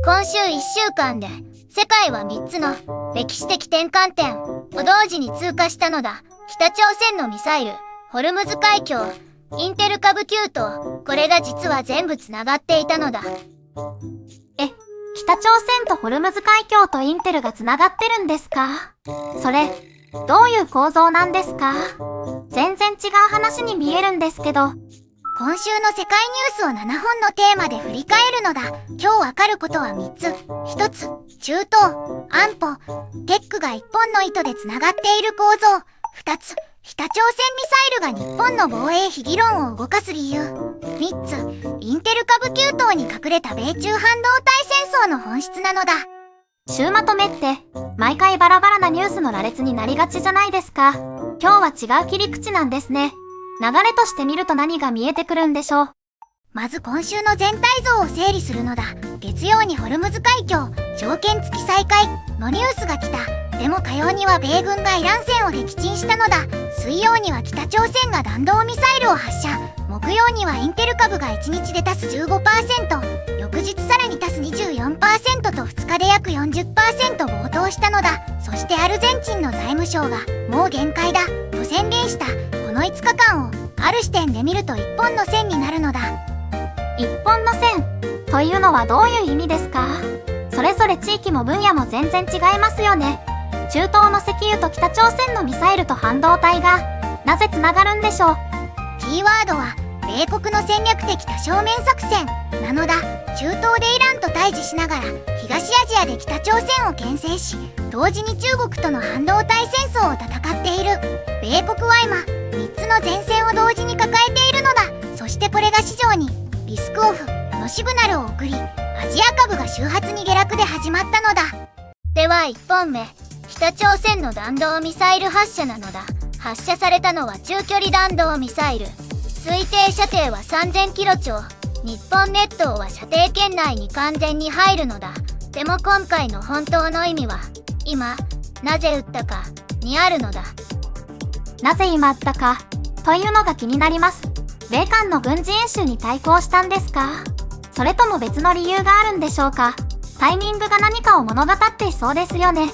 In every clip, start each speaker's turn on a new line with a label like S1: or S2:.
S1: 今週1週間で世界は3つの歴史的転換点を同時に通過したのだ。北朝鮮のミサイル、ホルムズ海峡、インテル株急騰、これが実は全部つながっていたのだ。
S2: 北朝鮮とホルムズ海峡とインテルがつながってるんですか？それ、どういう構造なんですか？全然違う話に見えるんですけど。
S1: 今週の世界ニュースを7本のテーマで振り返るのだ。今日わかることは3つ。1つ、中東、安保、テックが1本の糸でつながっている構造。2つ、北朝鮮ミサイルが日本の防衛費議論を動かす理由。3つ、インテル株急騰に隠れた米中半導体戦争の本質なのだ。
S2: 週まとめって毎回バラバラなニュースの羅列になりがちじゃないですか。今日は違う切り口なんですね。流れとして見ると何が見えてくるんでしょう。
S1: まず今週の全体像を整理するのだ。月曜にホルムズ海峡、条件付き再開のニュースが来た。でも火曜には米軍がイラン船を撃沈したのだ。水曜には北朝鮮が弾道ミサイルを発射。木曜にはインテル株が1日で足す 15%、翌日さらに足す 24% と2日で約 40% 暴騰したのだ。そしてアルゼンチンの財務省がもう限界だと宣言した。この5日間をある視点で見ると一本の線になるのだ。
S2: 一本の線というのはどういう意味ですか？それぞれ地域も分野も全然違いますよね。中東の石油と北朝鮮のミサイルと半導体がなぜつながるんでしょう？
S1: キーワードは米国の戦略的多正面作戦なのだ。中東でイランと対峙しながら東アジアで北朝鮮を牽制し、同時に中国との半導体戦争を戦っている。米国は今3つの前線を同時に抱えているのだ。そしてこれが市場にリスクオフのシグナルを送り、アジア株が週発に下落で始まったのだ。では1本目、北朝鮮の弾道ミサイル発射なのだ。発射されたのは中距離弾道ミサイル。推定射程は3000キロ超。日本列島は射程圏内に完全に入るのだ。でも今回の本当の意味は、今、なぜ撃ったかにあるのだ。
S2: なぜ今撃ったかというのが気になります。米韓の軍事演習に対抗したんですか？それとも別の理由があるんでしょうか？タイミングが何かを物語っていそうですよね。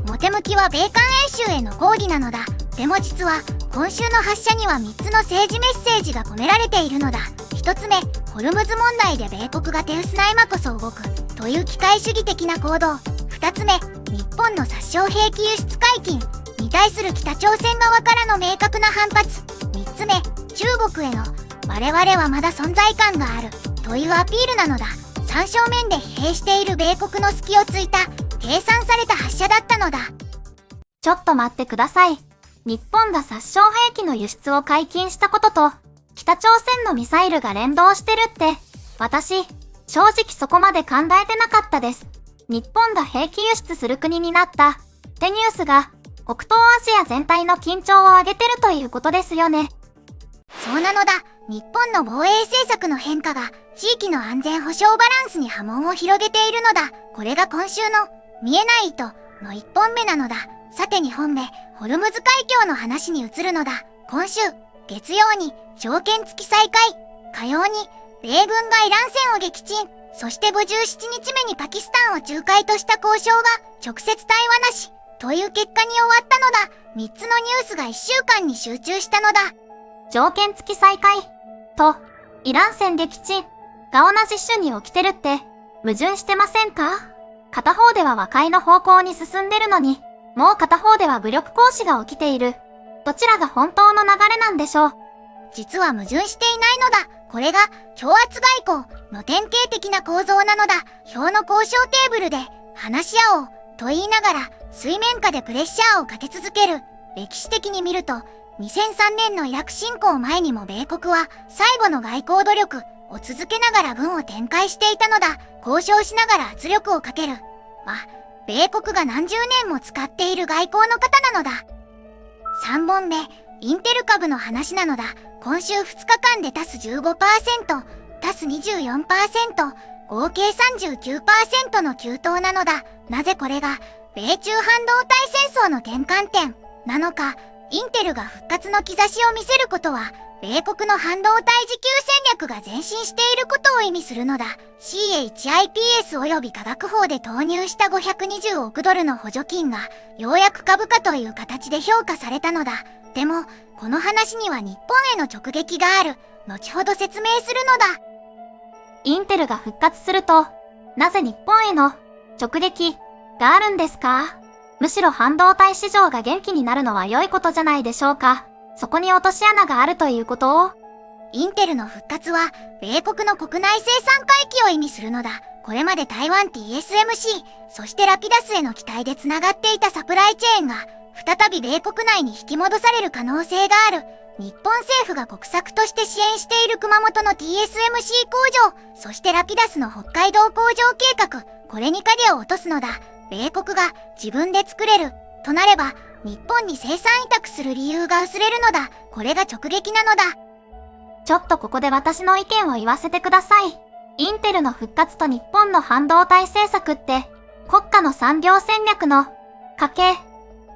S1: 表向きは米韓演習への抗議なのだ。でも実は今週の発射には3つの政治メッセージが込められているのだ。1つ目、ホルムズ問題で米国が手薄な今こそ動くという機械主義的な行動。2つ目、日本の殺傷兵器輸出解禁に対する北朝鮮側からの明確な反発。3つ目、中国への我々はまだ存在感があるというアピールなのだ。3正面で疲弊している米国の隙をついた計算された発射だったのだ。
S2: ちょっと待ってください。日本が殺傷兵器の輸出を解禁したことと北朝鮮のミサイルが連動してるって、私、正直そこまで考えてなかったです。日本が兵器輸出する国になったってニュースが北東アジア全体の緊張を上げてるということですよね。
S1: そうなのだ。日本の防衛政策の変化が地域の安全保障バランスに波紋を広げているのだ。これが今週の見えない糸の1本目なのだ。さて2本目、ホルムズ海峡の話に移るのだ。今週、月曜に条件付き再開、火曜に米軍がイラン船を撃沈、そして57日目にパキスタンを仲介とした交渉が直接対話なしという結果に終わったのだ。3つのニュースが1週間に集中したのだ。
S2: 条件付き再開とイラン船撃沈が同じ週に起きてるって矛盾してませんか？片方では和解の方向に進んでるのに、もう片方では武力行使が起きている。どちらが本当の流れなんでしょう？
S1: 実は矛盾していないのだ。これが強圧外交の典型的な構造なのだ。表の交渉テーブルで話し合おうと言いながら水面下でプレッシャーをかけ続ける。歴史的に見ると2003年のイラク侵攻前にも米国は最後の外交努力を続けながら軍を展開していたのだ。交渉しながら圧力をかける。米国が何十年も使っている外交の方なのだ。3本目、インテル株の話なのだ。今週2日間で足す 15%、足す 24%、合計 39% の急騰なのだ。なぜこれが米中半導体戦争の転換点なのか。インテルが復活の兆しを見せることは米国の半導体自給戦略が前進していることを意味するのだ。CHIPS 及び化学法で投入した520億ドルの補助金がようやく株価という形で評価されたのだ。でも、この話には日本への直撃がある。後ほど説明するのだ。
S2: インテルが復活すると、なぜ日本への直撃があるんですか？むしろ半導体市場が元気になるのは良いことじゃないでしょうか。そこに落とし穴があるということを。
S1: インテルの復活は、米国の国内生産回帰を意味するのだ。これまで台湾 TSMC、そしてラピダスへの期待でつながっていたサプライチェーンが、再び米国内に引き戻される可能性がある。日本政府が国策として支援している熊本の TSMC 工場、そしてラピダスの北海道工場計画、これに影を落とすのだ。米国が自分で作れる、となれば、日本に生産委託する理由が薄れるのだ。これが直撃なのだ。
S2: ちょっとここで私の意見を言わせてください。インテルの復活と日本の半導体政策って、国家の産業戦略の家計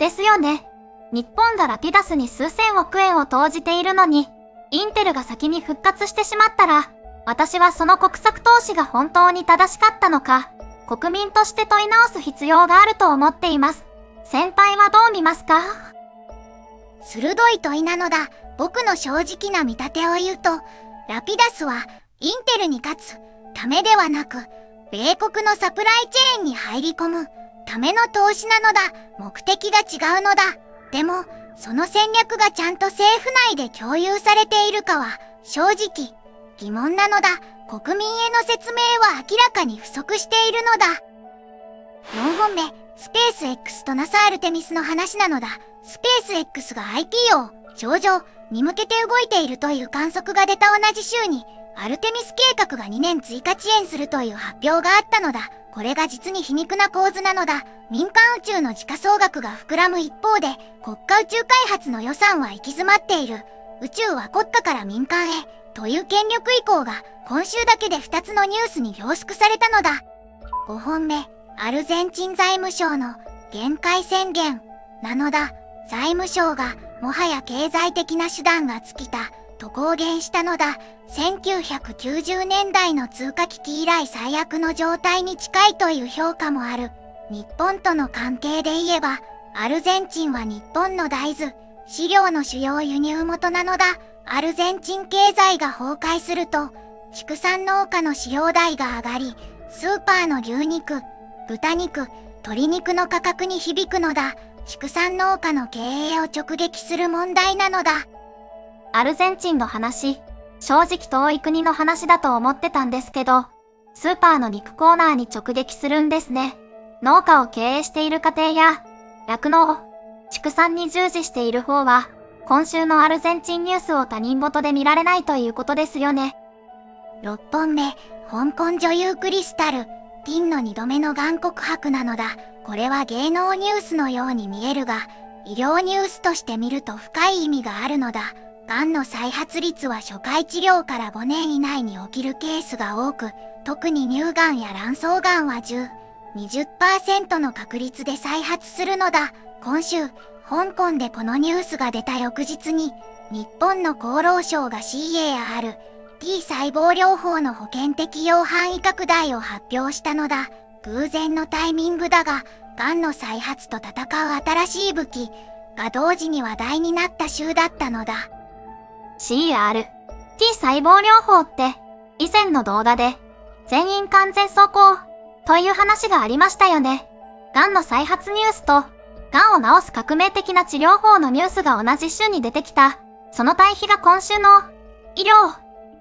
S2: ですよね。日本がラピダスに数千億円を投じているのに、インテルが先に復活してしまったら、私はその国策投資が本当に正しかったのか、国民として問い直す必要があると思っています。先輩はどう見ますか？
S1: 鋭い問いなのだ。僕の正直な見立てを言うと、ラピダスはインテルに勝つためではなく、米国のサプライチェーンに入り込むための投資なのだ。目的が違うのだ。でも、その戦略がちゃんと政府内で共有されているかは正直疑問なのだ。国民への説明は明らかに不足しているのだ。4本目、スペース X と NASA アルテミスの話なのだ。スペース X が IPO 上場に向けて動いているという観測が出た同じ週に、アルテミス計画が2年追加遅延するという発表があったのだ。これが実に皮肉な構図なのだ。民間宇宙の時価総額が膨らむ一方で、国家宇宙開発の予算は行き詰まっている。宇宙は国家から民間へ、という権力移行が今週だけで2つのニュースに凝縮されたのだ。5本目、アルゼンチン財務省の限界宣言なのだ。財務省がもはや経済的な手段が尽きたと公言したのだ。1990年代の通貨危機以来最悪の状態に近いという評価もある。日本との関係で言えば、アルゼンチンは日本の大豆、飼料の主要輸入元なのだ。アルゼンチン経済が崩壊すると、畜産農家の飼料代が上がり、スーパーの牛肉、豚肉、鶏肉の価格に響くのだ。畜産農家の経営を直撃する問題なのだ。
S2: アルゼンチンの話、正直遠い国の話だと思ってたんですけど、スーパーの肉コーナーに直撃するんですね。農家を経営している家庭や、酪農、畜産に従事している方は、今週のアルゼンチンニュースを他人事で見られないということですよね。
S1: 6本目、香港女優クリスタル、ティンの2度目のがん告白なのだ。これは芸能ニュースのように見えるが、医療ニュースとして見ると深い意味があるのだ。がんの再発率は初回治療から5年以内に起きるケースが多く、特に乳がんや卵巣がんは10、20% の確率で再発するのだ。今週、香港でこのニュースが出た翌日に、日本の厚労省が CAR、T 細胞療法の保険適用範囲拡大を発表したのだ。偶然のタイミングだが、がんの再発と戦う新しい武器が同時に話題になった週だったのだ。
S2: CR、T 細胞療法って、以前の動画で、全員完全走行という話がありましたよね。がんの再発ニュースと、がんを治す革命的な治療法のニュースが同じ週に出てきた、その対比が今週の医療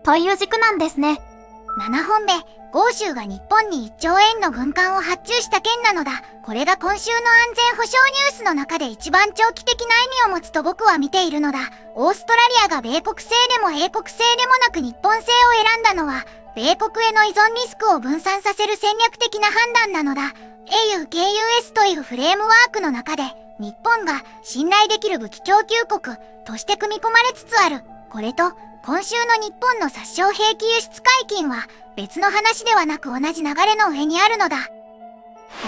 S2: という軸なんですね。
S1: 7本目、豪州が日本に1兆円の軍艦を発注した件なのだ。これが今週の安全保障ニュースの中で一番長期的な意味を持つと僕は見ているのだ。オーストラリアが米国製でも英国製でもなく日本製を選んだのは、米国への依存リスクを分散させる戦略的な判断なのだ。AUKUS というフレームワークの中で、日本が信頼できる武器供給国として組み込まれつつある。これと、今週の日本の殺傷兵器輸出解禁は別の話ではなく同じ流れの上にあるのだ。こ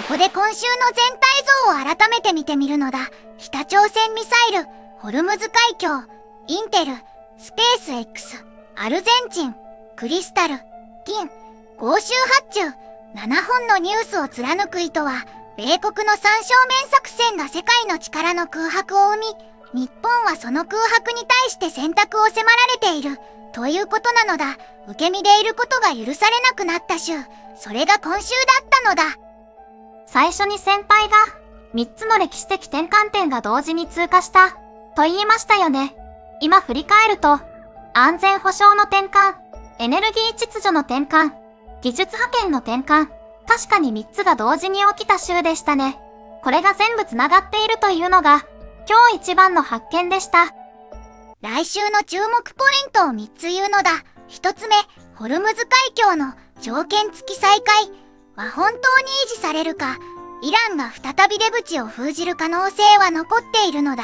S1: こで今週の全体像を改めて見てみるのだ。北朝鮮ミサイル、ホルムズ海峡、インテル、スペース X、アルゼンチン、クリスタル、銀、豪州発注、7本のニュースを貫く意図は、米国の三正面作戦が世界の力の空白を生み、日本はその空白に対して選択を迫られている、ということなのだ。受け身でいることが許されなくなった週、それが今週だったのだ。
S2: 最初に先輩が、3つの歴史的転換点が同時に通過した、と言いましたよね。今振り返ると、安全保障の転換、エネルギー秩序の転換、技術派遣の転換、確かに3つが同時に起きた週でしたね。これが全部繋がっているというのが、今日一番の発見でした。
S1: 来週の注目ポイントを3つ言うのだ。1つ目、ホルムズ海峡の条件付き再開は本当に維持されるか、イランが再び出口を封じる可能性は残っているのだ。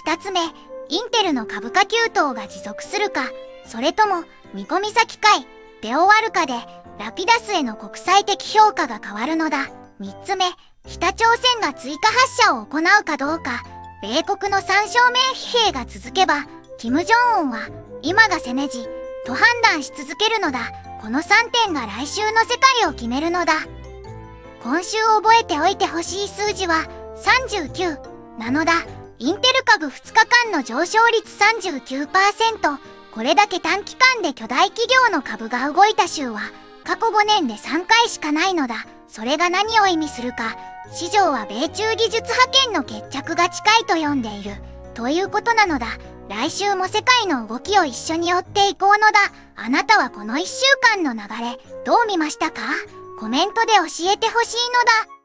S1: 2つ目、インテルの株価急騰が持続するか、それとも見込み先買いで終わるかで、ラピダスへの国際的評価が変わるのだ。3つ目、北朝鮮が追加発射を行うかどうか、米国の三正面疲弊が続けば、キム・ジョンウンは今が攻め時と判断し続けるのだ。この3点が来週の世界を決めるのだ。今週覚えておいてほしい数字は39なのだ。インテル株2日間の上昇率 39%。これだけ短期間で巨大企業の株が動いた週は過去5年で3回しかないのだ。それが何を意味するか、市場は米中技術覇権の決着が近いと読んでいるということなのだ。来週も世界の動きを一緒に追っていこうのだ。あなたはこの1週間の流れどう見ましたか？コメントで教えてほしいのだ。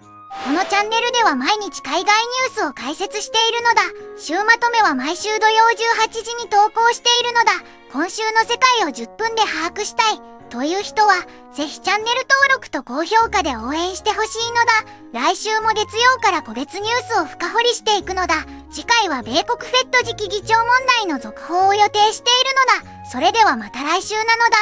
S1: このチャンネルでは毎日海外ニュースを解説しているのだ。週まとめは毎週土曜18時に投稿しているのだ。今週の世界を10分で把握したいという人は、ぜひチャンネル登録と高評価で応援してほしいのだ。来週も月曜から個別ニュースを深掘りしていくのだ。次回は米国フェット次期議長問題の続報を予定しているのだ。それではまた来週なのだ。